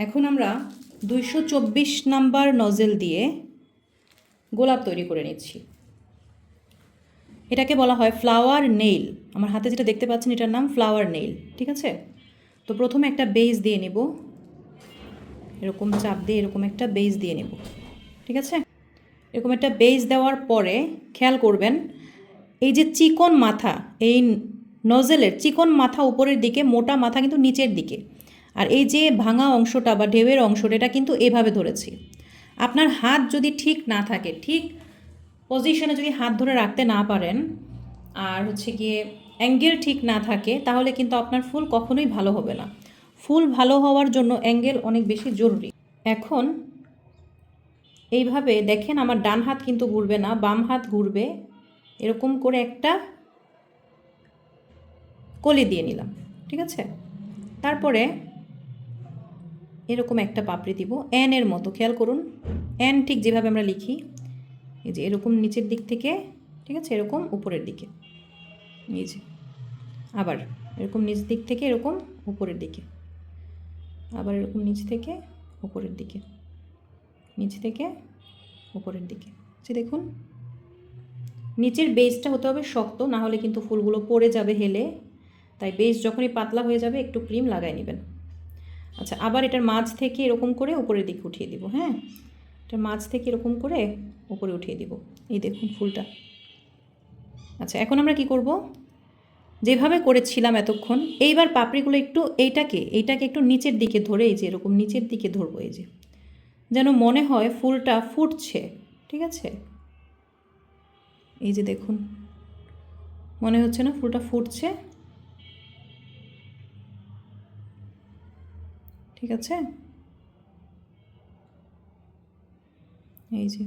এখন আমরা 224 number nozzle দিয়ে গোলাপ তৈরি করে নিচ্ছি। এটাকে বলা হয় ফ্লাওয়ার নেইল। আমার হাতে যেটা দেখতে পাচ্ছেন এটার নাম ফ্লাওয়ার নেইল, ঠিক আছে? তো প্রথমে একটা বেস দিয়ে নেব, এরকম চাপ দিয়ে এরকম একটা বেস দিয়ে নেব, ঠিক আছে? এরকম একটা বেস দেওয়ার পরে খেয়াল করবেন এই যে চিকন মাথা, এই নজেলের চিকন মাথা উপরের দিকে, মোটা মাথা কিন্তু নিচের দিকে, আর এই যে ভাঙা অংশটা বা ঢেউয়ের অংশটা এটা কিন্তু এভাবে ধরেছি। আপনার হাত যদি ঠিক না থাকে, ঠিক পজিশনে যদি হাত ধরে রাখতে না পারেন, আর হচ্ছে গিয়ে অ্যাঙ্গেল ঠিক না থাকে, তাহলে কিন্তু আপনার ফুল কখনোই ভালো হবে না। ফুল ভালো হওয়ার জন্য অ্যাঙ্গেল অনেক বেশি জরুরি। এখন এইভাবে দেখেন আমার ডান হাত কিন্তু ঘুরবে না, বাম হাত ঘুরবে। এরকম করে একটা কলি দিয়ে নিলাম, ঠিক আছে? তারপরে এরকম একটা পাপড়ি দিব এন এর মতো। খেয়াল করুন এন ঠিক যেভাবে আমরা লিখি, এই যে এরকম নিচের দিক থেকে, ঠিক আছে, এরকম উপরের দিকে, এই যে আবার এরকম নিচ দিক থেকে এরকম উপরের দিকে, আবার এরকম নিচ থেকে উপরের দিকে, নিচ থেকে উপরের দিকে। যে দেখুন নিচের বেসটা হতে হবে শক্ত, না হলে কিন্তু ফুলগুলো পড়ে যাবে হেলে। তাই বেস যখনই পাতলা হয়ে যাবে একটু ক্রিম লাগাই নেবেন। আচ্ছা, আবার এটার মাঝ থেকে এরকম করে উপরের দিকে উঠিয়ে দিব। হ্যাঁ, এটার মাঝ থেকে এরকম করে উপরে উঠিয়ে দিব। এই দেখুন ফুলটা। আচ্ছা, এখন আমরা কি করব, যেভাবে করেছিলাম এতক্ষণ, এইবার পাপড়িগুলো একটু এইটাকে একটু নিচের দিকে ধরে, এই যে এরকম নিচের দিকে ধরবো, এই যে যেন মনে হয় ফুলটা ফুটছে, ঠিক আছে? এই যে দেখুন মনে হচ্ছে না ফুলটা ফুটছে? ঠিক আছে, এই যে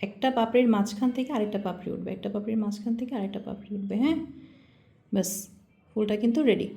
একটা পাপড়ির মাঝখান থেকে আরেকটা পাপড়ি উঠবে, একটা পাপড়ির মাঝখান থেকে আরেকটা পাপড়ি উঠবে। হ্যাঁ, ব্যাস ফুলটা কিন্তু রেডি।